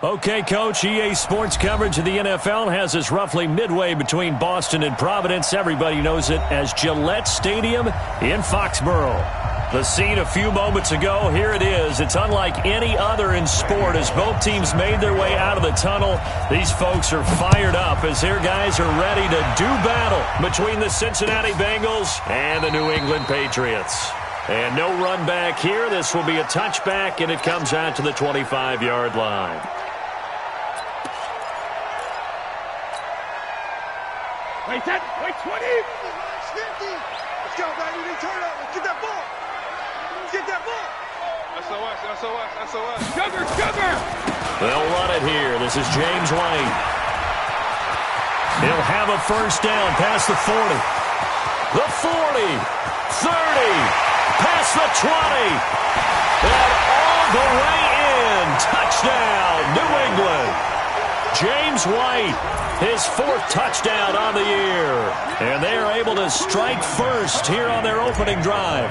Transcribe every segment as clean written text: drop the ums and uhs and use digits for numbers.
Okay, Coach, EA Sports coverage of the NFL has us roughly midway between Boston and Providence. Everybody knows it as Gillette Stadium in Foxborough. The scene a few moments ago, here it is. It's unlike any other in sport as both teams made their way out of the tunnel. These folks are fired up as their guys are ready to do battle between the Cincinnati Bengals and the New England Patriots. And no run back here. This will be a touchback, and it comes out to the 25-yard line. Wait, 20. Let's go, baby. They turn up. Let's get that ball. Let's get that ball. SOS. Sugar. They'll run it here. This is James White. He'll have a first down past the 40. The 40. 30. Past the 20. And all the way in. Touchdown, New England. James White, his fourth touchdown on the year. And they are able to strike first here on their opening drive.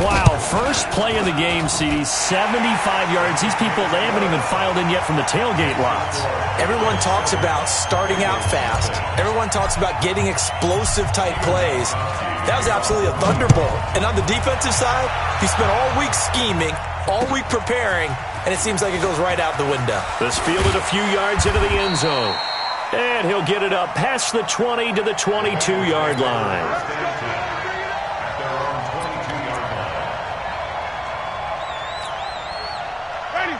Wow, first play of the game, CD, 75 yards. These people, they haven't even filed in yet from the tailgate lots. Everyone talks about starting out fast. Everyone talks about getting explosive-type plays. That was absolutely a thunderbolt. And on the defensive side, he spent all week scheming, all week preparing, and it seems like it goes right out the window. This fielded a few yards into the end zone. And he'll get it up past the 20 to the 22-yard line. Ready.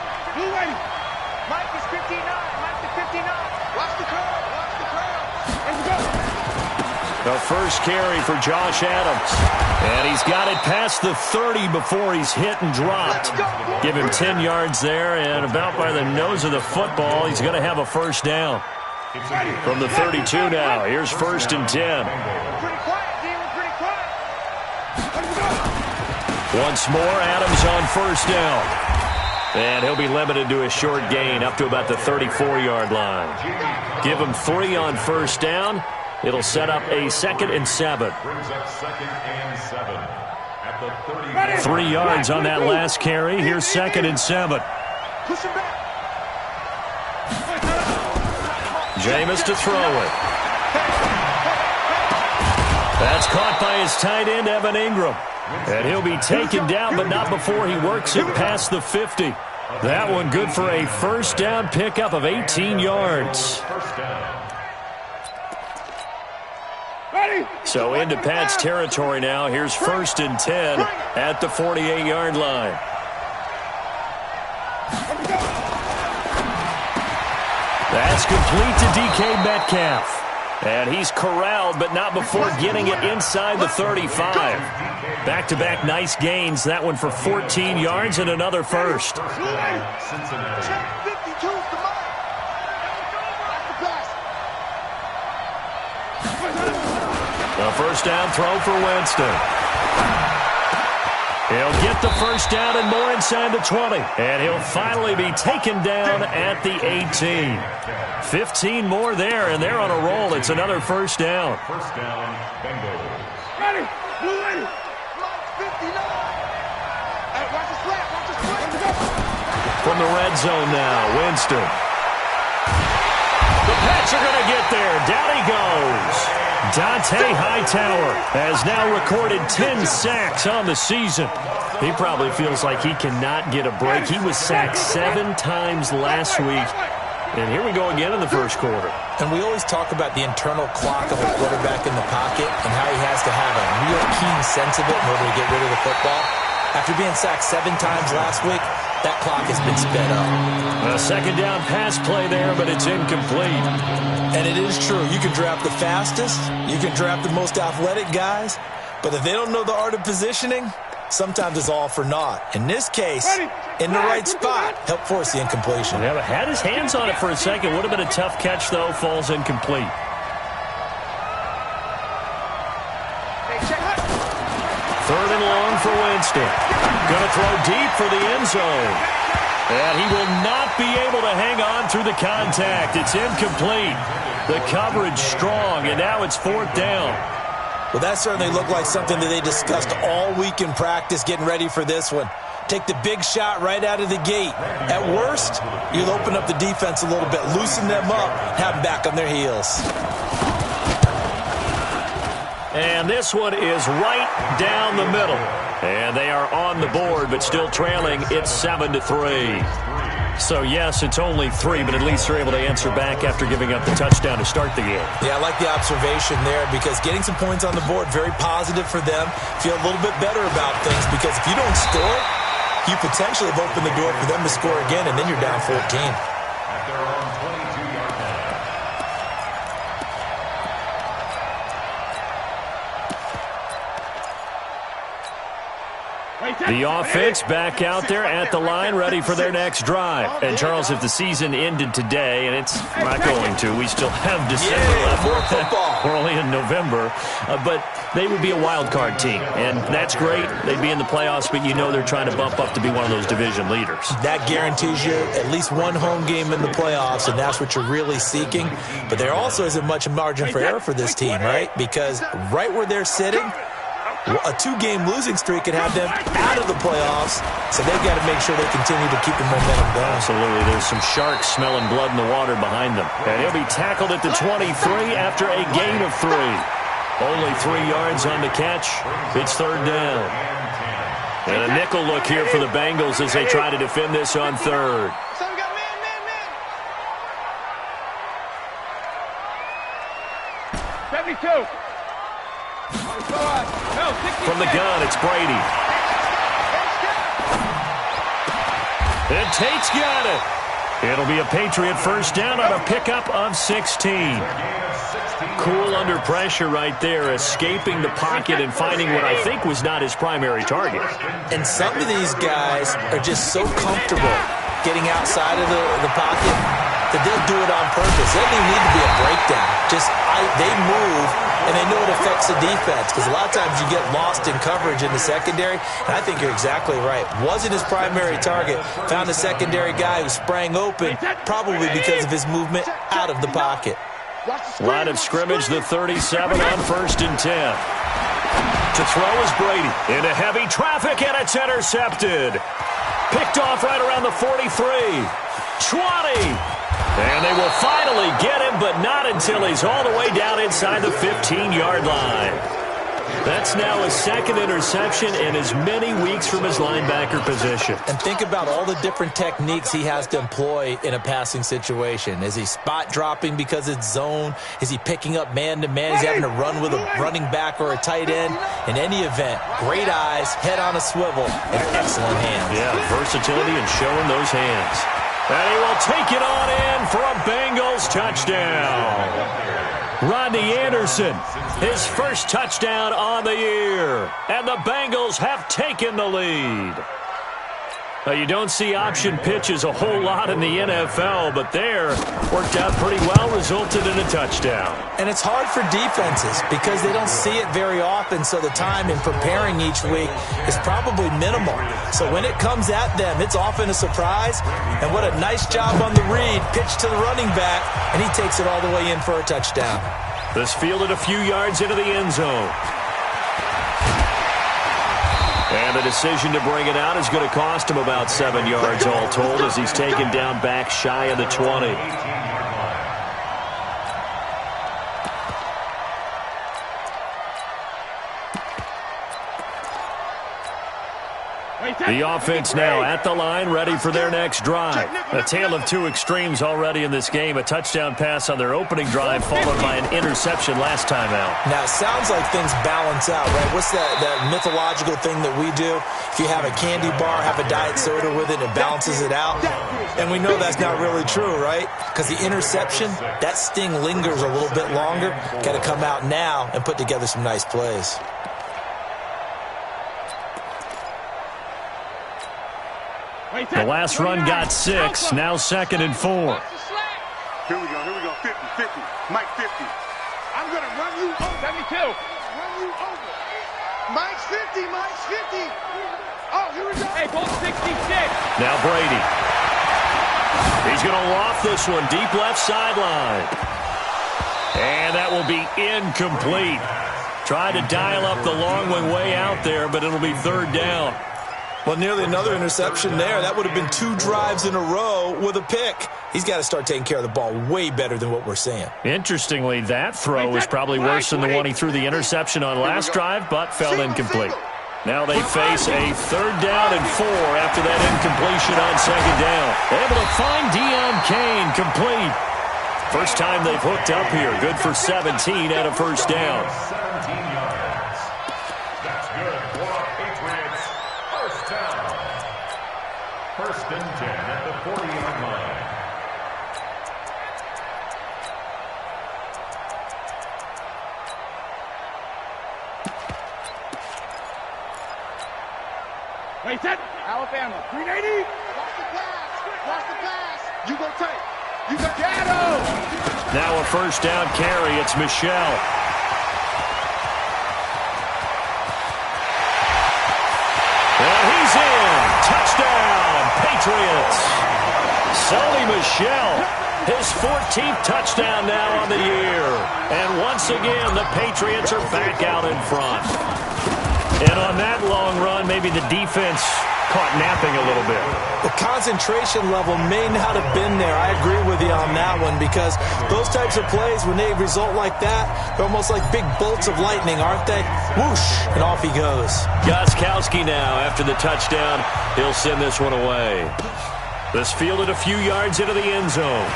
Mike is 59. Watch the crowd. Let's go. The first carry for Josh Adams. And he's got it past the 30 before he's hit and dropped. Give him 10 yards there, and about by the nose of the football, he's going to have a first down. From the 32 now, here's 1st and 10. Once more, Adams on first down. And he'll be limited to a short gain up to about the 34-yard line. Give him 3 on first down. It'll set up a 2nd and 7. 3 yards on that last carry. Here's 2nd and 7. Jameis to throw it. That's caught by his tight end, Evan Ingram. And he'll be taken down, but not before he works it past the 50. That one good for a first down pickup of 18 yards. So into Pat's territory now. Here's 1st and 10 at the 48-yard line. That's complete to DK Metcalf. And he's corralled, but not before getting it inside the 35. Back-to-back nice gains. That one for 14 yards and another first. The first down throw for Winston. He'll get the first down and more inside the 20. And he'll finally be taken down at the 18. 15 more there, and they're on a roll. It's another first down. First down, Bengals. Ready. Blue ready. 59. Watch the slap. From the red zone now, Winston. The Pats are going to get there. Down he goes. Dante Hightower has now recorded 10 sacks on the season. He probably feels like he cannot get a break. He was sacked 7 times last week. And here we go again in the first quarter. And we always talk about the internal clock of a quarterback in the pocket and how he has to have a real keen sense of it in order to get rid of the football. After being sacked 7 times last week, that clock has been sped up. A second down pass play there, but it's incomplete. And it is true. You can draft the fastest. You can draft the most athletic guys. But if they don't know the art of positioning, sometimes it's all for naught. In this case, in the right spot, help force the incompletion. Yeah, had his hands on it for a second. Would have been a tough catch, though. Falls incomplete. Third and long for Winston. Going to throw deep for the end zone. And he will not be able to hang on through the contact. It's incomplete. The coverage strong, and now it's 4th down. Well, that certainly looked like something that they discussed all week in practice getting ready for this one. Take the big shot right out of the gate. At worst, you'll open up the defense a little bit, loosen them up, have them back on their heels. And this one is right down the middle. And they are on the board, but still trailing. It's 7-3. So, yes, it's only 3, but at least they're able to answer back after giving up the touchdown to start the game. Yeah, I like the observation there because getting some points on the board, very positive for them. Feel a little bit better about things because if you don't score, you potentially have opened the door for them to score again, and then you're down 14. The offense back out there at the line, ready for their next drive. And, Charles, if the season ended today, and it's not going to, we still have December left. More football. We're only in November. But they would be a wild card team, and that's great. They'd be in the playoffs, but you know they're trying to bump up to be one of those division leaders. That guarantees you at least one home game in the playoffs, and that's what you're really seeking. But there also isn't much margin for error for this team, right? Because right where they're sitting, a 2-game losing streak could have them out of the playoffs, so they've got to make sure they continue to keep the momentum going. Absolutely. There's some sharks smelling blood in the water behind them. And he'll be tackled at the 23 after a gain of 3. Only 3 yards on the catch. It's third down. And a nickel look here for the Bengals as they try to defend this on third. So we got man. 72. From the gun, it's Brady. And Tate's got it. It'll be a Patriot first down on a pickup of 16. Cool under pressure right there, escaping the pocket and finding what I think was not his primary target. And some of these guys are just so comfortable getting outside of the pocket that they'll do it on purpose. There doesn't even need to be a breakdown. They move, and they know it affects the defense because a lot of times you get lost in coverage in the secondary, and I think you're exactly right. Wasn't his primary target. Found a secondary guy who sprang open, probably because of his movement out of the pocket. Line of scrimmage, the 37 on 1st and 10. To throw is Brady. Into heavy traffic, and it's intercepted. Picked off right around the 43. 20. And they will finally get him, but not until he's all the way down inside the 15-yard line. That's now his second interception in as many weeks from his linebacker position. And think about all the different techniques he has to employ in a passing situation. Is he spot dropping because it's zone? Is he picking up man-to-man? He's having to run with a running back or a tight end. In any event, great eyes, head on a swivel, and excellent hands. Yeah, versatility and showing those hands. And he will take it on in for a Bengals touchdown. Rodney Anderson, his first touchdown on the year. And the Bengals have taken the lead. Now, you don't see option pitches a whole lot in the NFL, but there worked out pretty well, resulted in a touchdown. And it's hard for defenses because they don't see it very often, so the time in preparing each week is probably minimal. So when it comes at them, it's often a surprise. And what a nice job on the read, pitch to the running back, and he takes it all the way in for a touchdown. This fielded a few yards into the end zone. And the decision to bring it out is going to cost him about 7 yards all told as he's taken down back shy of the 20. The offense now at the line, ready for their next drive. A tale of two extremes already in this game. A touchdown pass on their opening drive, followed by an interception last time out. Now, it sounds like things balance out, right? What's that mythological thing that we do? If you have a candy bar, have a diet soda with it, it balances it out. And we know that's not really true, right? Because the interception, that sting lingers a little bit longer. Got to come out now and put together some nice plays. The last run got 6, now 2nd and 4. Here we go, 50, 50, Mike 50. I'm going to run you over. 72. Run you over. Mike's 50, Mike's 50. Oh, here we go. Hey, ball 66. Now Brady. He's going to loft this one deep left sideline. And that will be incomplete. Tried to dial up the long one way out there, but it'll be third down. Well, nearly another interception there. That would have been 2 drives in a row with a pick. He's got to start taking care of the ball way better than what we're seeing. Interestingly, that throw is probably worse than the one he threw the interception on last drive, but fell incomplete. Now they face a 3rd down and 4 after that incompletion on 2nd down. Able to find Deion Kane complete. First time they've hooked up here. Good for 17 and a 1st down. 17 yards. That's good for our Patriots. 1st down. 1st and 10 at the 40-yard line. Wait, set. Alabama. 380. Watch the pass. Watch the pass. You go tight. You got Gatto. Now a 1st down carry. It's Michelle. And he's in. Touchdown, Patriots. Sonny Michel, his 14th touchdown now on the year. And once again, the Patriots are back out in front. And on that long run, maybe the defense caught napping a little bit. The concentration level may not have been there. I agree with you on that one because those types of plays, when they result like that, they're almost like big bolts of lightning, aren't they? Whoosh, and off he goes. Gostkowski now, after the touchdown, he'll send this one away. This fielded a few yards into the end zone.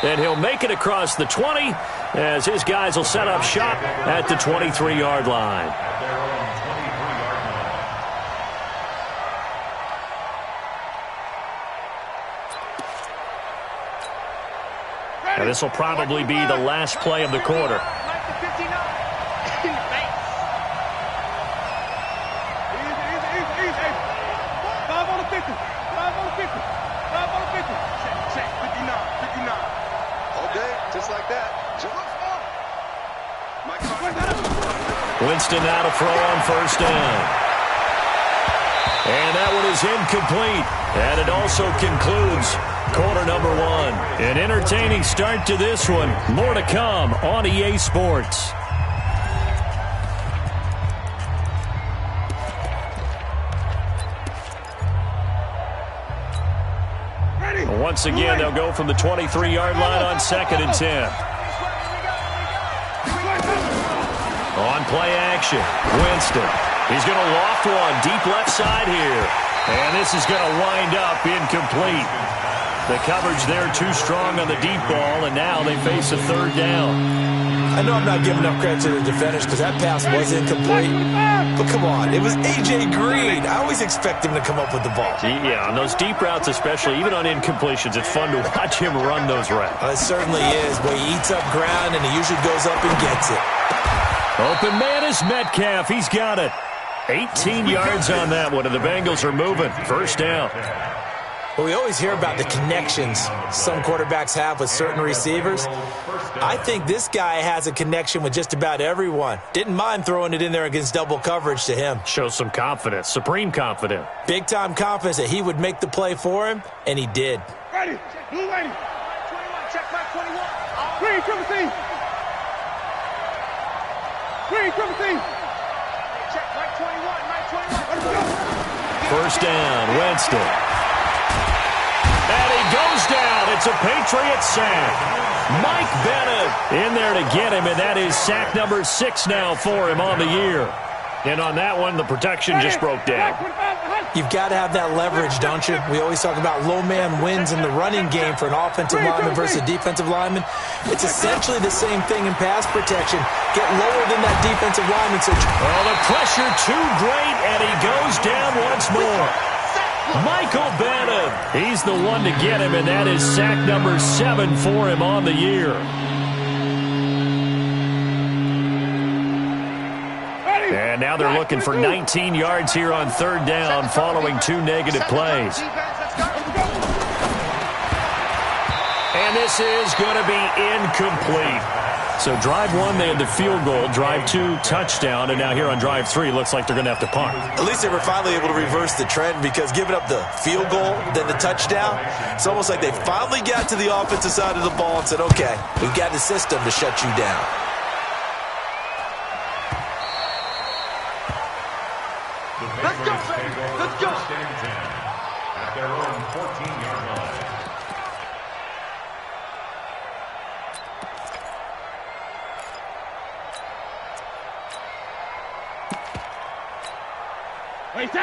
And he'll make it across the 20 as his guys will set up shop at the 23-yard line. And this will probably be the last play of the quarter. Winston now to throw on 1st down. And that one is incomplete. And it also concludes quarter number 1. An entertaining start to this one. More to come on EA Sports. Once again, they'll go from the 23-yard line on 2nd and 10. On play action, Winston. He's going to loft one deep left side here. And this is going to wind up incomplete. The coverage there too strong on the deep ball, and now they face a 3rd down. I know I'm not giving enough credit to the defenders because that pass was incomplete. But come on, it was A.J. Green. I always expect him to come up with the ball. Yeah, on those deep routes especially, even on incompletions, it's fun to watch him run those routes. It certainly is, but he eats up ground and he usually goes up and gets it. Open man is Metcalf. He's got it. 18 yards on that one, and the Bengals are moving. 1st down. Well, we always hear about the connections some quarterbacks have with certain receivers. I think this guy has a connection with just about everyone. Didn't mind throwing it in there against double coverage to him. Shows some confidence, supreme confidence. Big-time confidence that he would make the play for him, and he did. Ready. Blue ready. 21. Check back 21. Green, triple C. Green, triple C. Check right 21. Right 21. Let's go. 1st down, Winston. And he goes down. It's a Patriot sack. Mike Bennett in there to get him, and that is sack number 6 now for him on the year. And on that one, the protection just broke down. You've got to have that leverage, don't you? We always talk about low man wins in the running game for an offensive lineman versus a defensive lineman. It's essentially the same thing in pass protection. Get lower than that defensive lineman. Well, the pressure too great, and he goes down once more. Michael Bennett, he's the one to get him, and that is sack number 7 for him on the year. And now they're looking for 19 yards here on 3rd down following 2 negative plays. And this is going to be incomplete. So drive 1, they had the field goal. Drive 2, touchdown. And now here on drive 3, looks like they're going to have to punt. At least they were finally able to reverse the trend because giving up the field goal, then the touchdown, it's almost like they finally got to the offensive side of the ball and said, okay, we've got the system to shut you down. take over first and 10 at their own 14-yard line.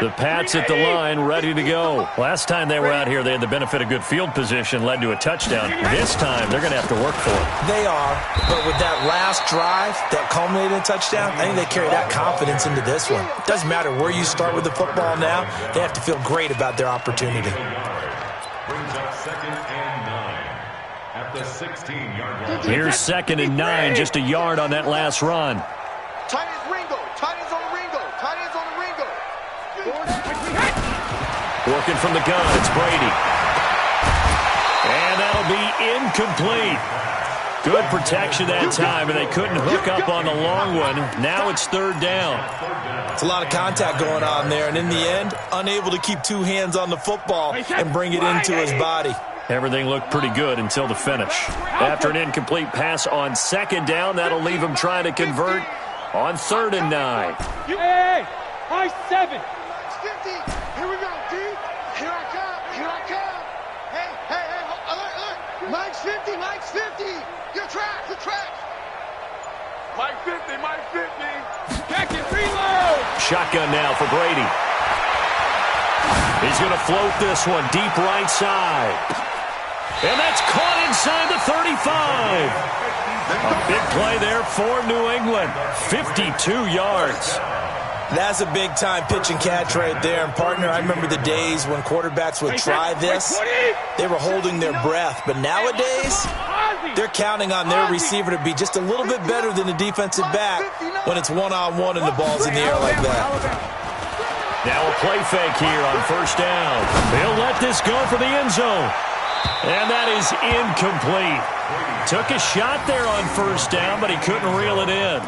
The Pats at the line, ready to go. Last time they were out here, they had the benefit of good field position, led to a touchdown. This time, they're going to have to work for it. They are, but with that last drive that culminated in a touchdown, I think they carry that confidence into this one. It doesn't matter where you start with the football now. They have to feel great about their opportunity. Brings up 2nd and 9 at the 16-yard line. Here's 2nd and 9, just a yard on that last run. Tight ends Ringo. Tight ends on the Ringo. Tight ends on the Ringo. Working from the gun, it's Brady. And that'll be incomplete. Good protection that time, and they couldn't hook up on the long one. Now it's 3rd down. It's a lot of contact going on there, and in the end, unable to keep 2 hands on the football and bring it into his body. Everything looked pretty good until the finish. After an incomplete pass on 2nd down, that'll leave him trying to convert on 3rd and 9. Hey, high 7. 50. Here we go, D. Here I come. Here I come. Hey. Alert. Mike's 50. Mike's 50. Your track. Mike 50. Mike 50. Check it, reload. Shotgun now for Brady. He's going to float this one deep right side. And that's caught inside the 35. A big play there for New England. 52 yards. That's a big-time pitch and catch right there. And, partner, I remember the days when quarterbacks would try this. They were holding their breath. But nowadays, they're counting on their receiver to be just a little bit better than the defensive back when it's one-on-one and the ball's in the air like that. Now a play fake here on 1st down. They'll let this go for the end zone. And that is incomplete. Took a shot there on 1st down, but he couldn't reel it in.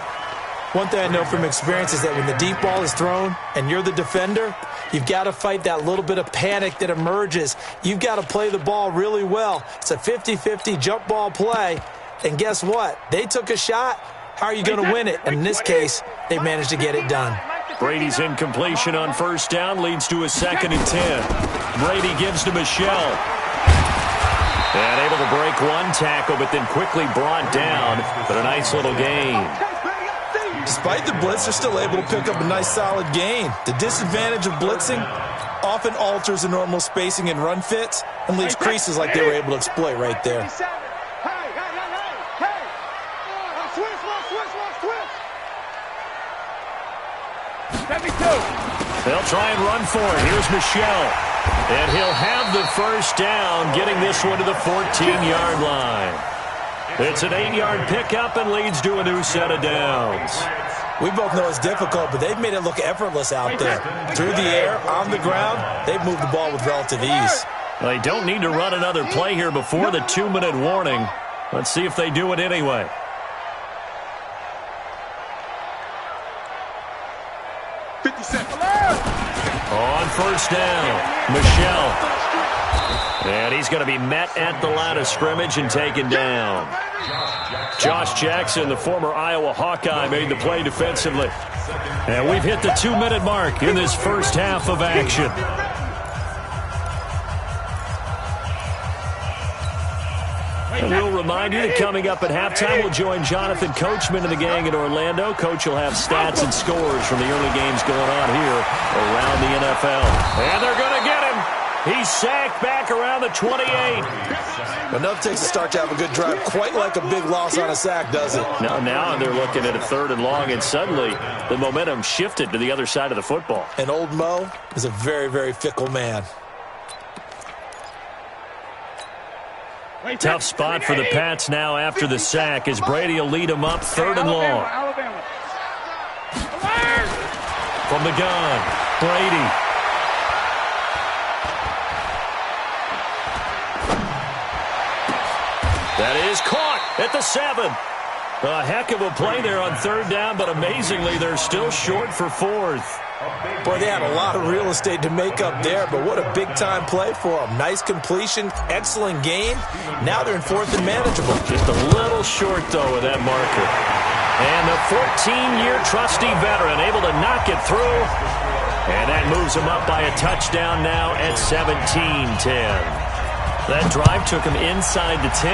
One thing I know from experience is that when the deep ball is thrown and you're the defender, you've got to fight that little bit of panic that emerges. You've got to play the ball really well. It's a 50-50 jump ball play. And guess what? They took a shot. How are you going to win it? And in this case, they managed to get it done. Brady's incompletion on 1st down leads to a 2nd and 10. Brady gives to Michelle. And able to break one tackle, but then quickly brought down. But a nice little gain. Despite the blitz, they're still able to pick up a nice solid gain. The disadvantage of blitzing often alters the normal spacing and run fits and leaves creases like they were able to exploit right there. Hey. Switch. 72. They'll try and run for it. Here's Michelle. And he'll have the 1st down, getting this one to the 14-yard line. It's an 8-yard pickup and leads to a new set of downs. We both know it's difficult, but they've made it look effortless out there. Through the air, on the ground, they've moved the ball with relative ease. They don't need to run another play here before the 2-minute warning. Let's see if they do it anyway. On 1st down, Michelle. And he's going to be met at the line of scrimmage and taken down. Josh Jackson, the former Iowa Hawkeye, made the play defensively. And we've hit the 2-minute mark in this first half of action. And we'll remind you that coming up at halftime, we'll join Jonathan Coachman and the gang in Orlando. Coach will have stats and scores from the early games going on here around the NFL. And they're going to get him. He's sacked back around the 28. Enough takes a start to have a good drive. Quite like a big loss on a sack, does it? Now they're looking at a 3rd and long, and suddenly the momentum shifted to the other side of the football. And old Mo is a very, very fickle man. Tough spot for the Pats now after the sack as Brady will lead them up 3rd and long. From the gun, Brady. That is caught at the 7. A heck of a play there on 3rd down, but amazingly, they're still short for 4th. Boy, they had a lot of real estate to make up there, but what a big-time play for them. Nice completion, excellent gain. Now they're in 4th and manageable. Just a little short, though, of that marker. And the 14-year trusty veteran able to knock it through. And that moves them up by a touchdown now at 17-10. That drive took him inside the 10.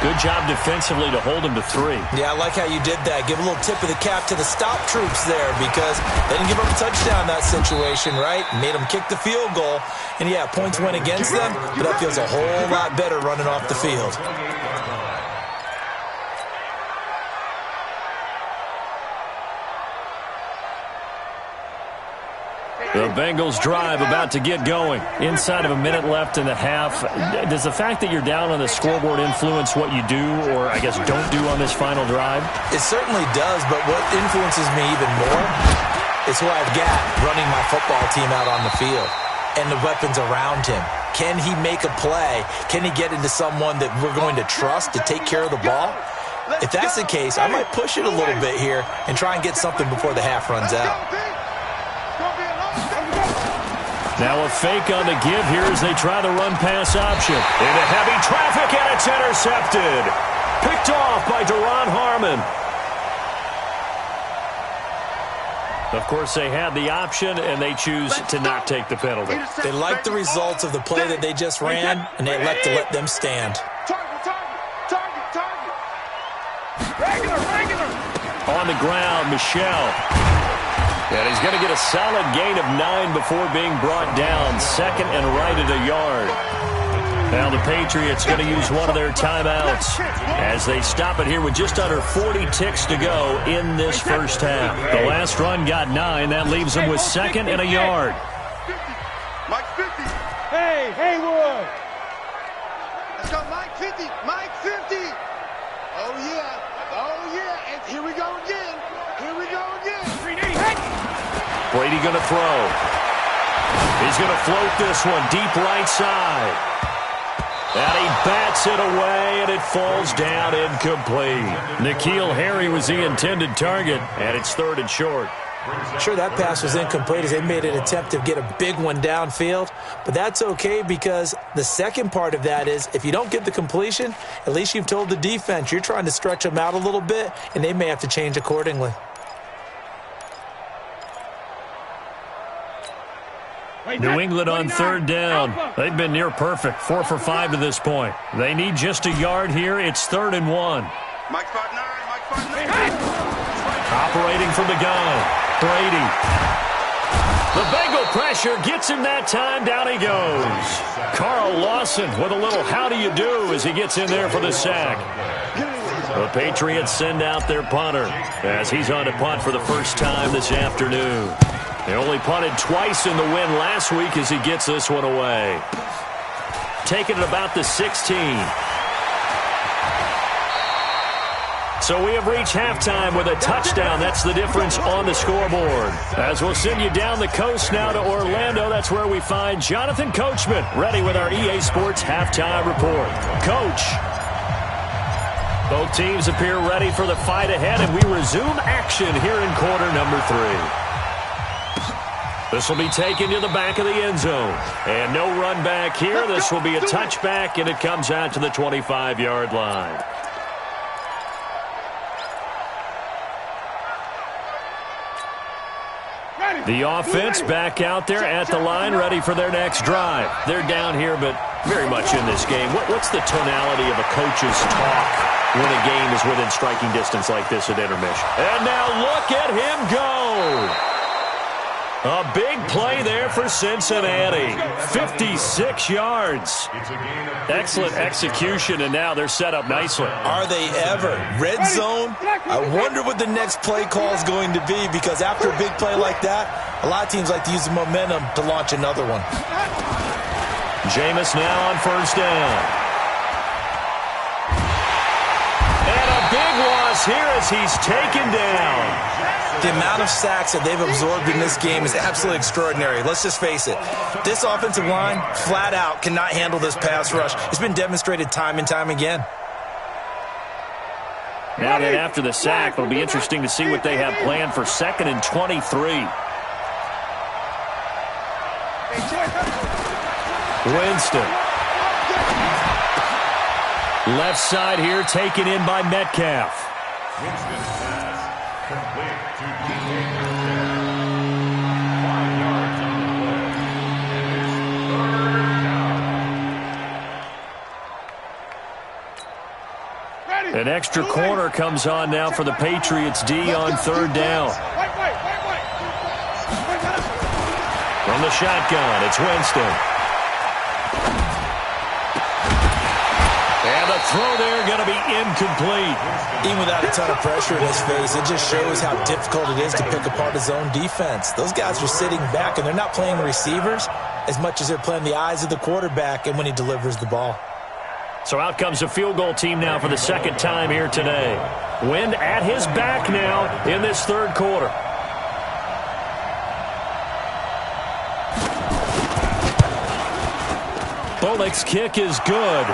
Good job defensively to hold him to 3. Yeah, I like how you did that. Give a little tip of the cap to the stop troops there because they didn't give up a touchdown in that situation, right? Made them kick the field goal. And, yeah, points went against them, but that feels a whole lot better running off the field. The Bengals drive about to get going. Inside of a minute left in the half. Does the fact that you're down on the scoreboard influence what you do or, I guess, don't do on this final drive? It certainly does, but what influences me even more is who I've got running my football team out on the field and the weapons around him. Can he make a play? Can he get into someone that we're going to trust to take care of the ball? If that's the case, I might push it a little bit here and try and get something before the half runs out. Now a fake on the give here as they try the run-pass option. Into heavy traffic, and it's intercepted. Picked off by Deron Harmon. Of course, they had the option, and they choose to not take the penalty. They like the results of the play that they just ran, and they elect to let them stand. On the ground, Michel. And he's going to get a solid gain of 9 before being brought down. Second and right at a yard. Now the Patriots going to use one of their timeouts as they stop it here with just under 40 ticks to go in this first half. The last run got 9. That leaves them with second and a yard. Mike 50. Hey, Haywood. Let's go, Mike 50. Mike 50. Oh, yeah. Oh, yeah. And here we go again. Here we go again. Brady going to throw. He's going to float this one deep right side. And he bats it away, and it falls down incomplete. N'Keal Harry was the intended target, and it's 3rd and short. Sure, that pass was incomplete as they made an attempt to get a big one downfield, but that's okay because the second part of that is if you don't get the completion, at least you've told the defense you're trying to stretch them out a little bit, and they may have to change accordingly. New England on 3rd down. They've been near perfect, 4 for 5 to this point. They need just a yard here. It's 3rd and 1. Mike 5'9", Mike 5'9". Operating from the gun, Brady. The Bengal pressure gets him that time. Down he goes. Carl Lawson with a little how do you do as he gets in there for the sack. The Patriots send out their punter as he's on to punt for the first time this afternoon. They only punted twice in the win last week as he gets this one away. Taking it about the 16. So we have reached halftime with a touchdown. That's the difference on the scoreboard. As we'll send you down the coast now to Orlando, that's where we find Jonathan Coachman ready with our EA Sports Halftime Report. Coach. Both teams appear ready for the fight ahead, and we resume action here in quarter number 3. This will be taken to the back of the end zone. And no run back here. This will be a touchback, and it comes out to the 25-yard line. The offense back out there at the line, ready for their next drive. They're down here, but very much in this game. What's the tonality of a coach's talk when a game is within striking distance like this at intermission? And now look at him go. A big play there for Cincinnati. 56 yards. Excellent execution, and now they're set up nicely. Are they ever? Red zone? I wonder what the next play call is going to be because after a big play like that, a lot of teams like to use the momentum to launch another one. Jameis now on 1st down. And a big loss here as he's taken down. The amount of sacks that they've absorbed in this game is absolutely extraordinary. Let's just face it. This offensive line, flat out, cannot handle this pass rush. It's been demonstrated time and time again. Now that after the sack, it'll be interesting to see what they have planned for 2nd and 23. Winston. Left side here taken in by Metcalf. Winston pass complete to DJ. 5 yards An extra corner comes on now for the Patriots D on third down. From the shotgun, it's Winston. And the throw there going to be incomplete. Even without a ton of pressure in his face, it just shows how difficult it is to pick apart his own defense. Those guys are sitting back, and they're not playing receivers as much as they're playing the eyes of the quarterback and when he delivers the ball. So out comes a field goal team now for the second time here today. Wind at his back now in this third quarter. Bullock's kick is good.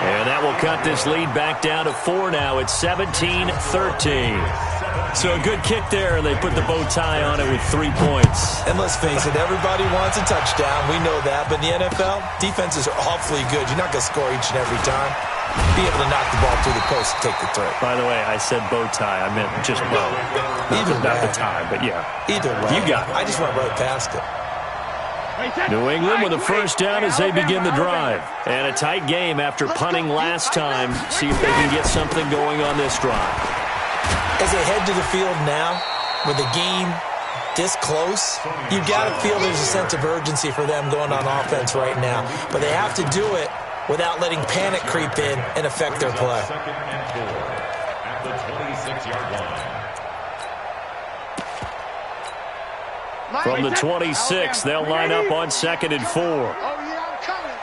And that will cut this lead back down to 4 now. It's 17-13. So a good kick there, and they put the bow tie on it with 3 points. And let's face it, everybody wants a touchdown. We know that. But in the NFL, defenses are awfully good. You're not going to score each and every time. Be able to knock the ball through the post and take the throw. By the way, I said bow tie. I meant just bow. Not the tie, but yeah. Either way. You got it. I just went right past it. New England with a first down as they begin the drive. And a tight game after punting last time. See if they can get something going on this drive. As they head to the field now, with the game this close, you've got to feel there's a sense of urgency for them going on offense right now. But they have to do it without letting panic creep in and affect their play. Second and 4 at the 26-yard line. From the 26, they'll line up on 2nd and 4. Oh, yeah, I'm coming.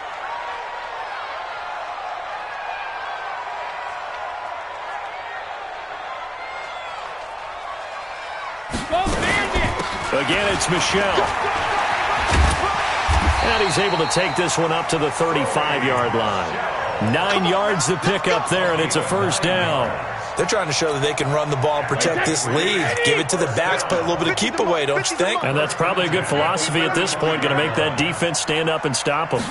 Again, it's Michel. And he's able to take this one up to the 35-yard line. 9 yards to pick up there, and it's a first down. They're trying to show that they can run the ball and protect this lead. Give it to the backs, play a little bit of keep away, don't you think? And that's probably a good philosophy at this point, going to make that defense stand up and stop them.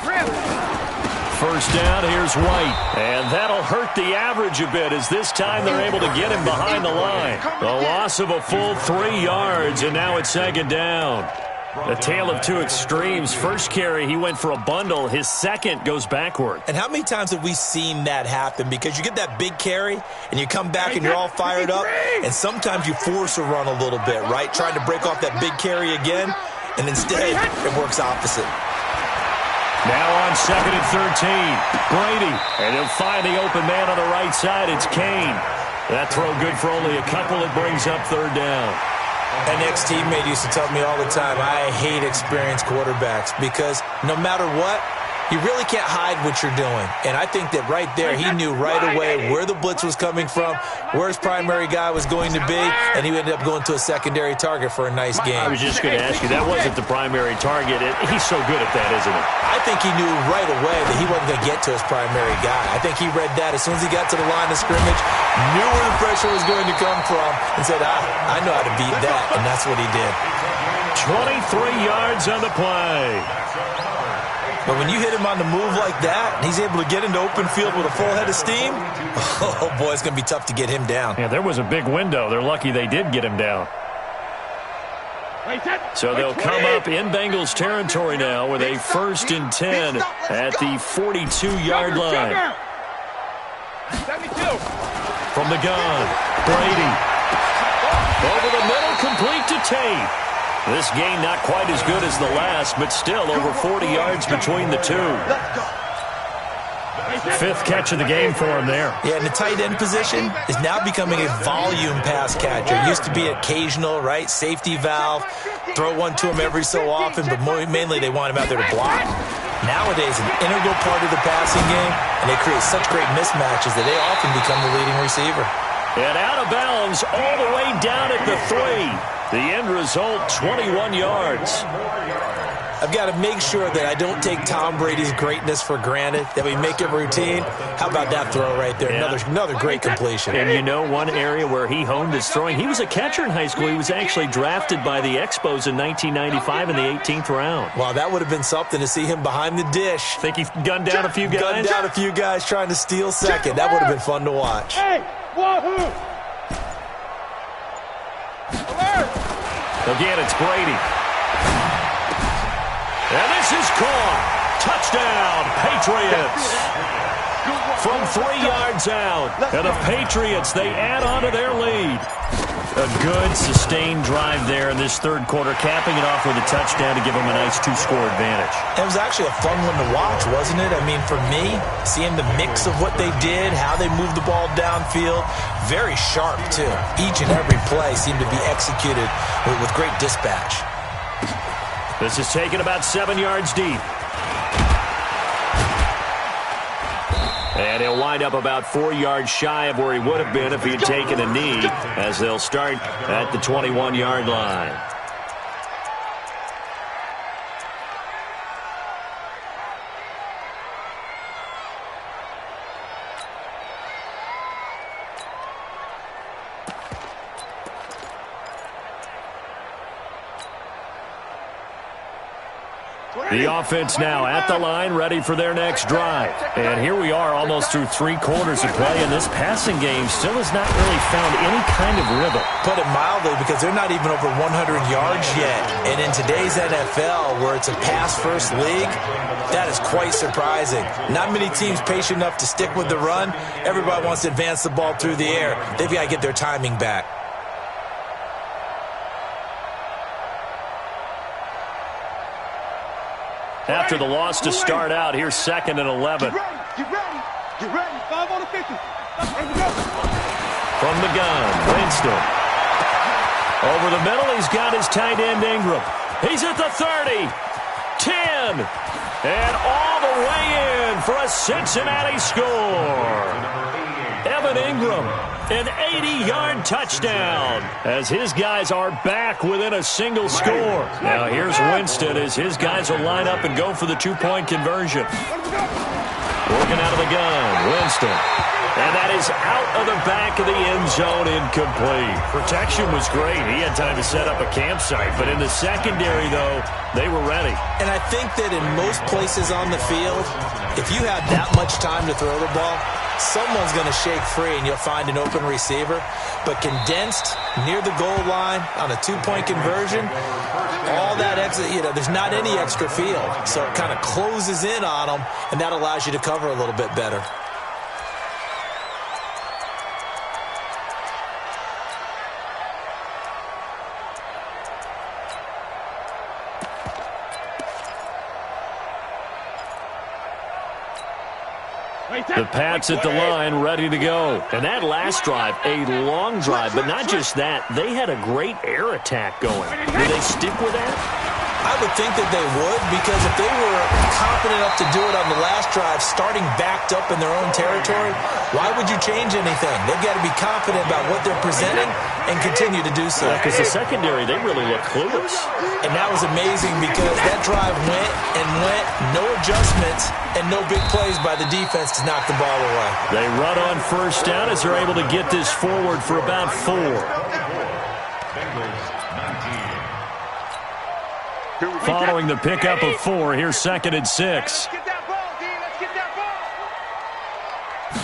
First down, here's White. And that'll hurt the average a bit as this time they're able to get him behind the line. The loss of a full 3 yards, and now it's second down. A tale of two extremes. First carry, he went for a bundle. His second goes backward. And how many times have we seen that happen? Because you get that big carry, and you come back and you're all fired up, and sometimes you force a run a little bit, right? Trying to break off that big carry again, and instead it works opposite. Now on 2nd and 13, Brady. And he'll find the open man on the right side. It's Kane. That throw good for only a couple. It brings up third down. An ex-teammate used to tell me all the time, I hate experienced quarterbacks because no matter what, you really can't hide what you're doing. And I think that right there, he knew right away where the blitz was coming from, where his primary guy was going to be, and he ended up going to a secondary target for a nice game. I was just going to ask you, that wasn't the primary target. He's so good at that, isn't he? I think he knew right away that he wasn't going to get to his primary guy. I think he read that as soon as he got to the line of scrimmage, knew where the pressure was going to come from, and said, I know how to beat that, and that's what he did. 23 yards on the play. But when you hit him on the move like that, and he's able to get into open field with a full head of steam, oh, boy, it's going to be tough to get him down. Yeah, there was a big window. They're lucky they did get him down. So they'll come up in Bengals territory now with a 1st and 10 at the 42-yard line. From the gun, Brady. Over the middle, complete to Tate. This game not quite as good as the last, but still over 40 yards between the two. 5th catch of the game for him there. Yeah, and the tight end position is now becoming a volume pass catcher. It used to be occasional, right? Safety valve. Throw one to him every so often, but mainly they want him out there to block. Nowadays, an integral part of the passing game, and they create such great mismatches that they often become the leading receiver. And out of bounds all the way down at the 3. The end result, 21 yards. I've got to make sure that I don't take Tom Brady's greatness for granted, that we make it routine. How about that throw right there? Yeah. Another great completion. And you know one area where he honed his throwing? He was a catcher in high school. He was actually drafted by the Expos in 1995 in the 18th round. Wow, that would have been something to see him behind the dish. Think he gunned down a few guys? Gunned down a few guys trying to steal second. That would have been fun to watch. Hey, wahoo! Again, it's Brady. And this is caught. Touchdown, Patriots. from 3 yards out. And the Patriots, they add on to their lead. A good, sustained drive there in this third quarter, capping it off with a touchdown to give them a nice 2-score advantage. It was actually a fun one to watch, wasn't it? I mean, for me, seeing the mix of what they did, how they moved the ball downfield, very sharp, too. Each and every play seemed to be executed with great dispatch. This is taken about 7 yards deep. And he'll wind up about 4 yards shy of where he would have been if he had taken a knee, as they'll start at the 21-yard line. The offense now at the line, ready for their next drive. And here we are almost through 3 quarters of play, and this passing game still has not really found any kind of rhythm. Put it mildly, because they're not even over 100 yards yet. And in today's NFL, where it's a pass-first league, that is quite surprising. Not many teams patient enough to stick with the run. Everybody wants to advance the ball through the air. They've got to get their timing back. After the loss to start out, here's 2nd and 11. Get ready. 5 on the 50. From the gun, Winston. Over the middle, he's got his tight end, Ingram. He's at the 30, 10, and all the way in for a Cincinnati score. Evan Ingram, an 80-yard touchdown, as his guys are back within a single score. Now here's Winston as his guys will line up and go for the 2-point conversion. Working out of the gun, Winston. And that is out of the back of the end zone, incomplete. Protection was great. He had time to set up a campsite. But in the secondary, though, they were ready. And I think that in most places on the field, if you have that much time to throw the ball, someone's going to shake free and you'll find an open receiver. But condensed near the goal line on a 2-point conversion, all that extra, there's not any extra field. So it kind of closes in on them, and that allows you to cover a little bit better. The Pats at the line, ready to go. And that last drive, a long drive, but not just that. They had a great air attack going. Do they stick with that? I would think that they would, because if they were confident enough to do it on the last drive, starting backed up in their own territory, why would you change anything? They've got to be confident about what they're presenting and continue to do so. Because the secondary, they really look clueless. And that was amazing, because that drive went and went, no adjustments, and no big plays by the defense to knock the ball away. They run on first down as they're able to get this forward for about 4. Following the pickup of 4, here's 2nd and 6. Let's get that ball, D. Let's get that ball.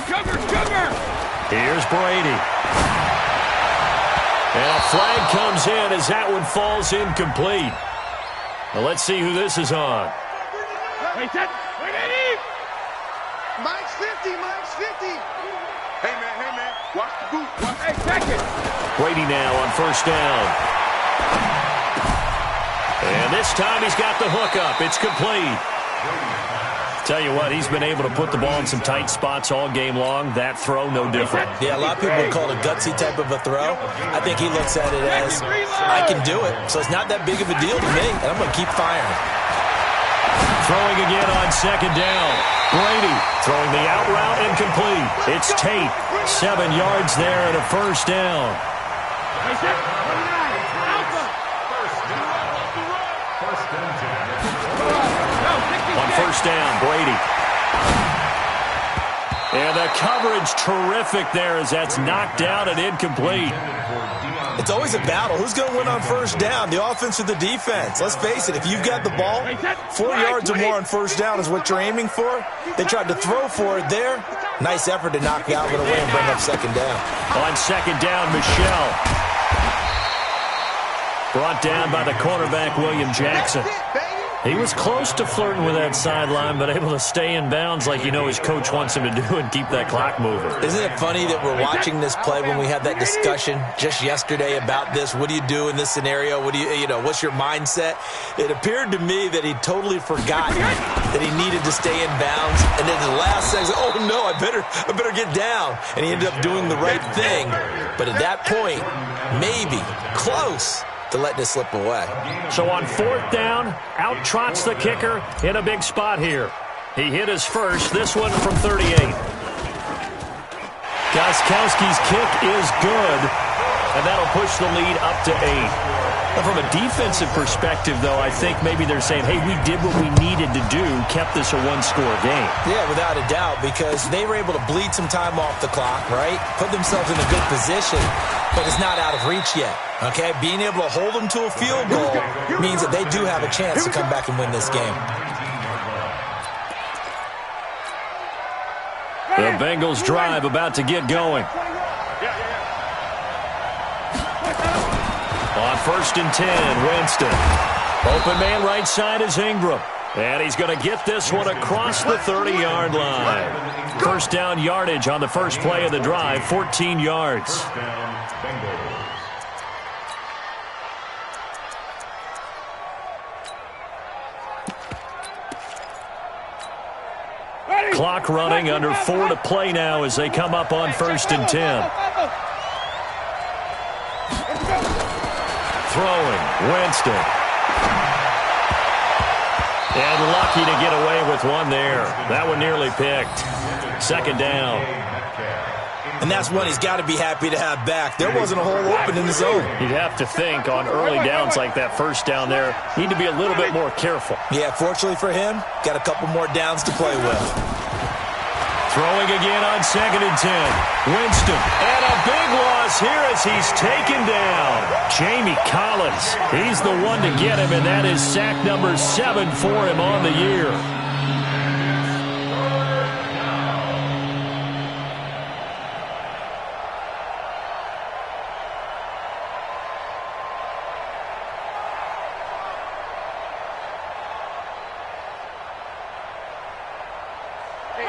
Cover. Here's Brady. And a flag comes in as that one falls incomplete. Well, let's see who this is on. Wait, Eddie. Mike's 50. Hey, man. Watch the boot. Hey, check it. Brady now on first down. And this time he's got the hookup. It's complete. Tell you what, he's been able to put the ball in some tight spots all game long. That throw, no different. Yeah, a lot of people would call it a gutsy type of a throw. I think he looks at it as, I can do it, so it's not that big of a deal to me, and I'm going to keep firing. Throwing again on second down. Brady throwing the out route incomplete. It's Tate. 7 yards there and a first down. On first down, Brady. And the coverage terrific there as that's knocked down and incomplete. It's always a battle. Who's going to win on first down, the offense or the defense? Let's face it, if you've got the ball, 4 yards or more on first down is what you're aiming for. They tried to throw for it there. Nice effort to knock Alvin away and bring up second down. On second down, Michelle. Brought down by the cornerback, William Jackson. That's it, baby. He was close to flirting with that sideline, but able to stay in bounds like his coach wants him to do and keep that clock moving. Isn't it funny that we're watching this play when we had that discussion just yesterday about this? What do you do in this scenario? What do what's your mindset? It appeared to me that he totally forgotten that he needed to stay in bounds, and then the last second, oh no, I better get down, and he ended up doing the right thing. But at that point, maybe close to let this slip away. So on 4th down, out trots the kicker in a big spot here. He hit his first, this one from 38. Gostkowski's kick is good, and that'll push the lead up to 8. Now, from a defensive perspective, though, I think maybe they're saying, hey, we did what we needed to do, kept this a one-score game. Yeah, without a doubt, because they were able to bleed some time off the clock, right? Put themselves in a good position, but it's not out of reach yet, okay? Being able to hold them to a field goal means that they do have a chance to come back and win this game. The Bengals drive about to get going. On 1st and 10, Winston. Open man right side is Ingram. And he's going to get this one across the 30-yard line. First down yardage on the first play of the drive, 14 yards. Clock running, under 4 to play now as they come up on 1st and 10. Throwing, Winston. And lucky to get away with one there. That one nearly picked. 2nd down. And that's one he's got to be happy to have back. There wasn't a hole open in the zone. You'd have to think on early downs like that first down there, need to be a little bit more careful. Yeah, fortunately for him, got a couple more downs to play with. Throwing again on 2nd and 10. Winston. And a big loss here as he's taken down. Jamie Collins. He's the one to get him, and that is sack number 7 for him on the year.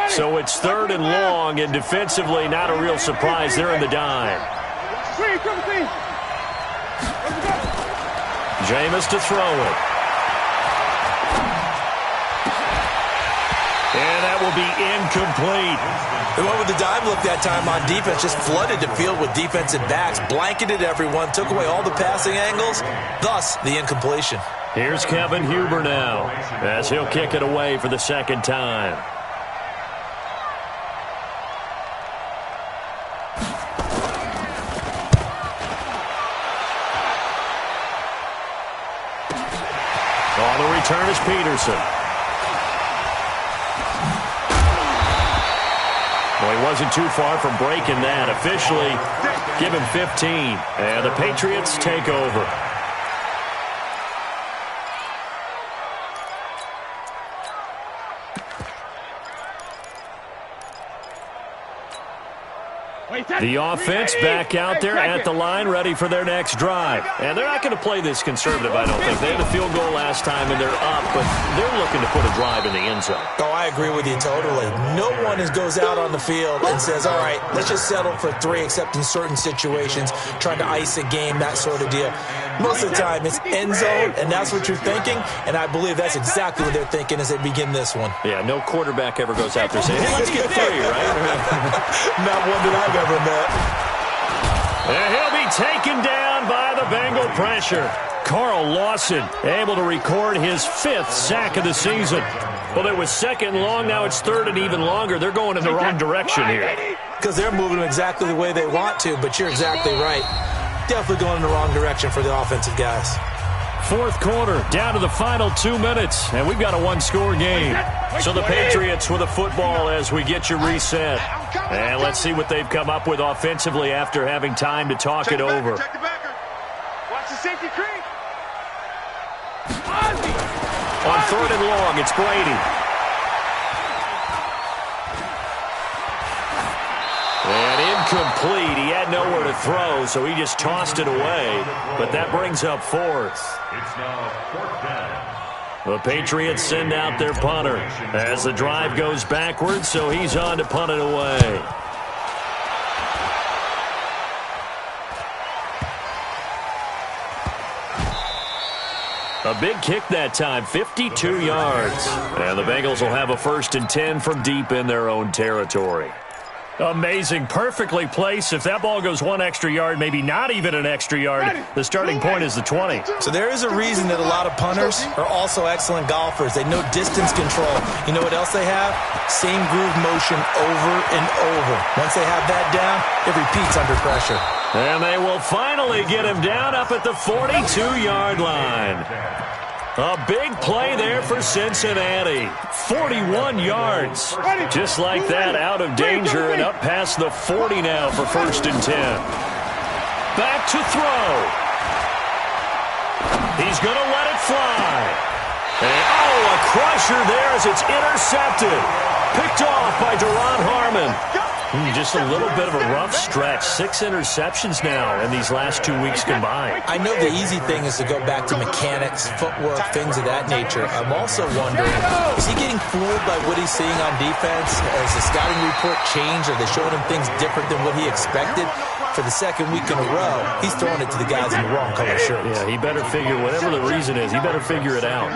So it's 3rd and long, and defensively not a real surprise. They're in the dime. Jameis to throw it. And that will be incomplete. They went with the dime look that time on defense, just flooded the field with defensive backs, blanketed everyone, took away all the passing angles, thus the incompletion. Here's Kevin Huber now, as he'll kick it away for the 2nd time. On the return is Peterson. Well, he wasn't too far from breaking that. Officially, give him 15. And the Patriots take over. The offense back out there at the line, ready for their next drive. And they're not going to play this conservative, I don't think. They had a field goal last time, and they're up, but they're looking to put a drive in the end zone. Oh, I agree with you totally. No one goes out on the field and says, all right, let's just settle for 3, except in certain situations, trying to ice a game, that sort of deal. Most of the time, it's end zone, and that's what you're thinking, and I believe that's exactly what they're thinking as they begin this one. Yeah, no quarterback ever goes out there saying, hey, let's get 3, right? Not one that I've ever met. And he'll be taken down by the Bengal pressure. Carl Lawson able to record his 5th sack of the season. Well, it was 2nd long, now it's 3rd and even longer. They're going in the wrong direction here. Because they're moving them exactly the way they want to, but you're exactly right. Definitely going in the wrong direction for the offensive guys. 4th quarter, down to the final 2 minutes, and we've got a one-score game. So the Patriots with a football as we get you reset. And let's see what they've come up with offensively after having time to talk it over. Watch the safety creep. On 3rd and long, it's Brady. And incomplete. He had nowhere to throw, so he just tossed it away. But that brings up 4th. It's now 4th down. The Patriots send out their punter as the drive goes backwards, so he's on to punt it away. A big kick that time, 52 yards. And the Bengals will have a 1st and 10 from deep in their own territory. Amazing, perfectly placed. If that ball goes 1 extra yard, maybe not even an extra yard, the starting point is the 20. So there is a reason that a lot of punters are also excellent golfers. They know distance control. You know what else they have? Same groove motion over and over. Once they have that down, it repeats under pressure. And they will finally get him down up at the 42-yard line. A big play there for Cincinnati. 41 yards. Just like that, out of danger and up past the 40 now for 1st and 10. Back to throw. He's going to let it fly. And, a crusher there as it's intercepted. Picked off by Duron Harmon. Just a little bit of a rough stretch. 6 interceptions now in these last 2 weeks combined. I know the easy thing is to go back to mechanics, footwork, things of that nature. I'm also wondering, is he getting fooled by what he's seeing on defense? Has the scouting report changed? Are they showing him things different than what he expected? For the 2nd week in a row, he's throwing it to the guys in the wrong color shirts. Yeah, he better figure, whatever the reason is, he better figure it out.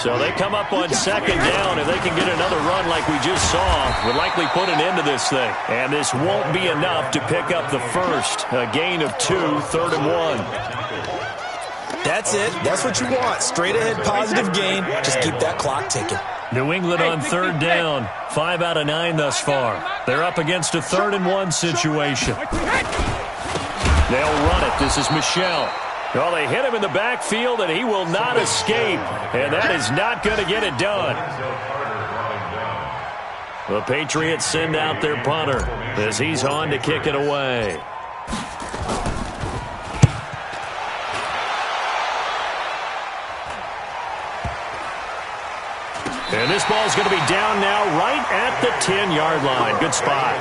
So they come up on 2nd down. If they can get another run like we just saw, would likely put an end to this thing. And this won't be enough to pick up the 1st. A gain of 2, 3rd and 1. That's it. That's what you want. Straight ahead positive gain. Just keep that clock ticking. New England on 3rd down. 5 out of 9 thus far. They're up against a 3rd and 1 situation. They'll run it. This is Michel. Well, they hit him in the backfield, and he will not escape. And that is not going to get it done. The Patriots send out their punter as he's on to kick it away. And this ball's going to be down now right at the 10-yard line. Good spot.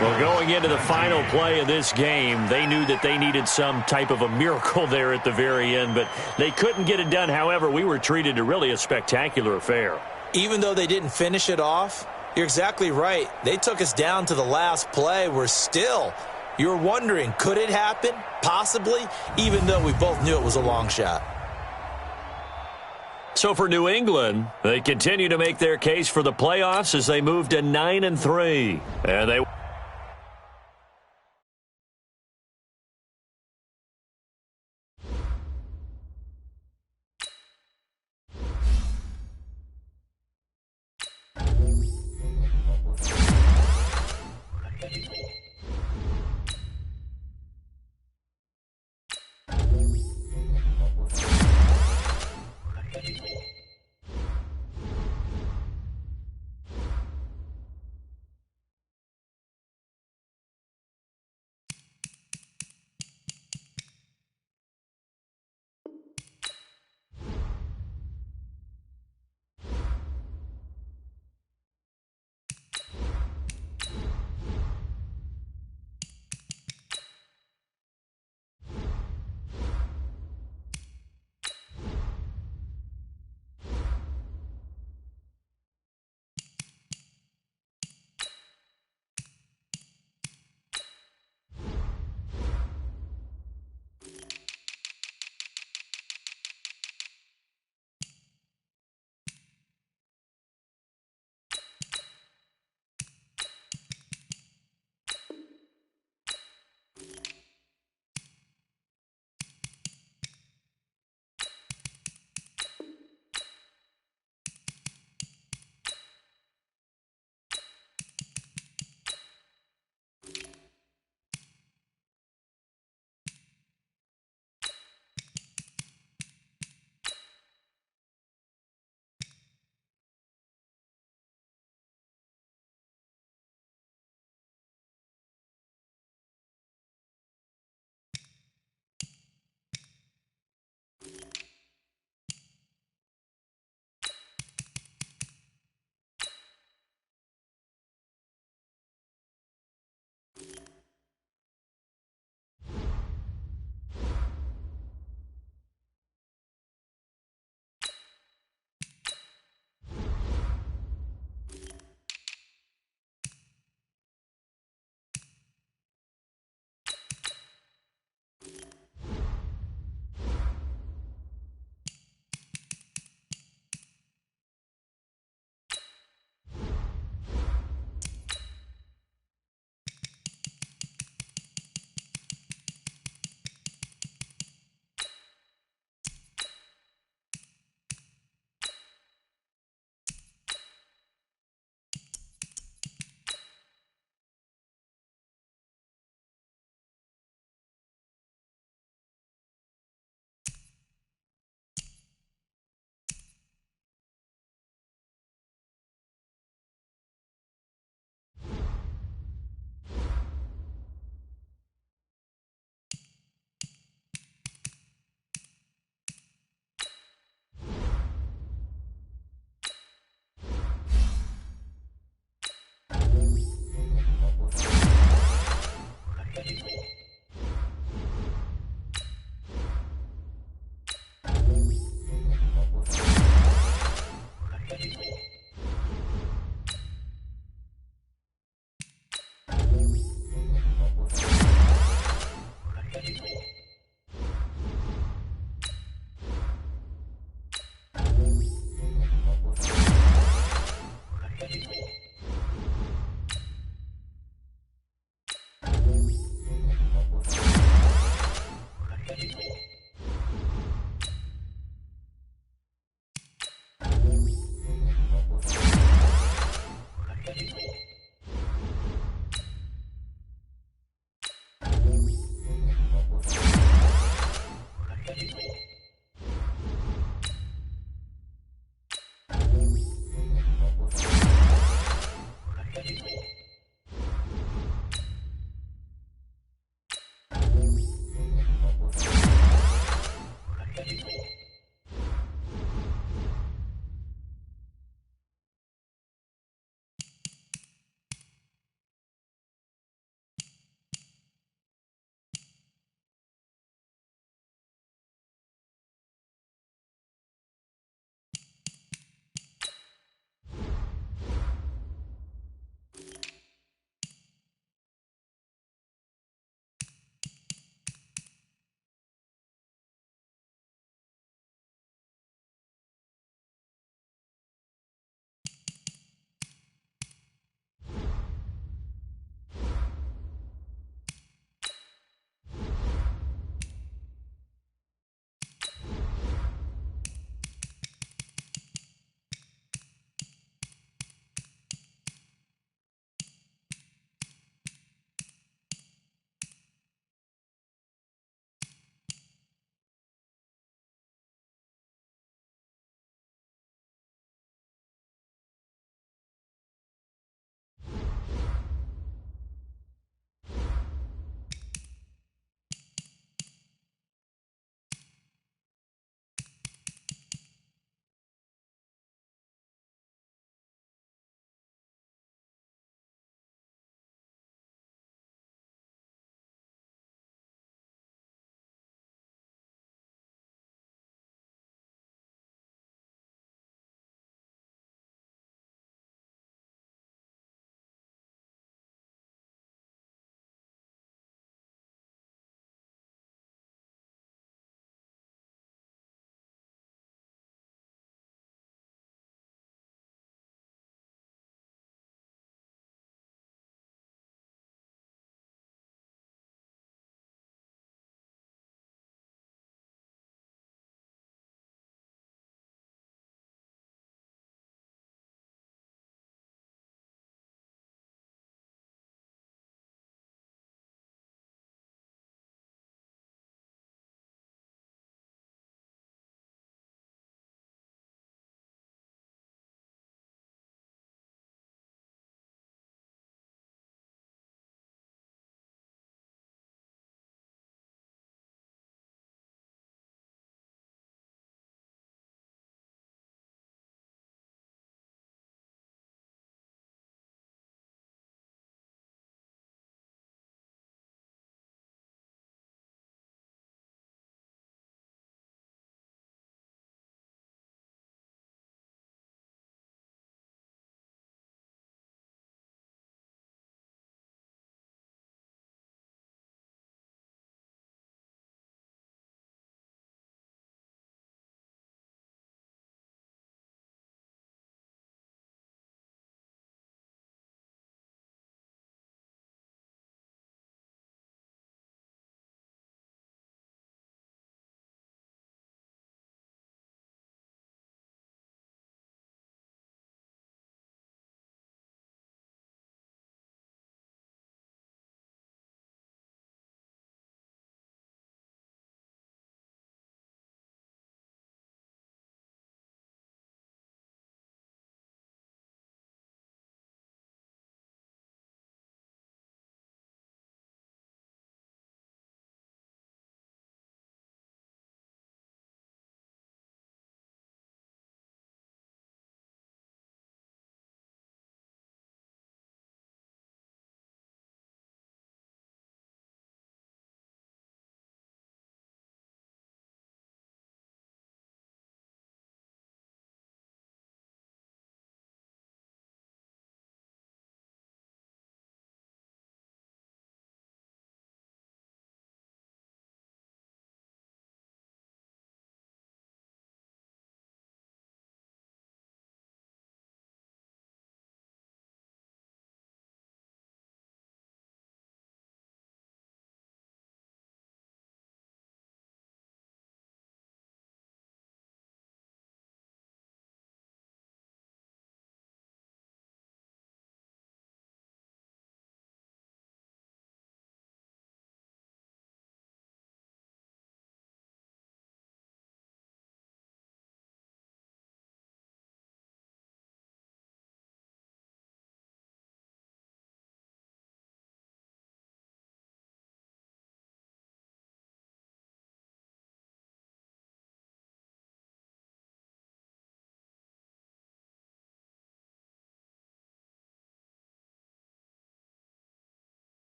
Well, going into the final play of this game, they knew that they needed some type of a miracle there at the very end, but they couldn't get it done. However, we were treated to really a spectacular affair. Even though they didn't finish it off, you're exactly right. They took us down to the last play. You're wondering, could it happen? Possibly, even though we both knew it was a long shot. So for New England, they continue to make their case for the playoffs as they move to 9-3. And they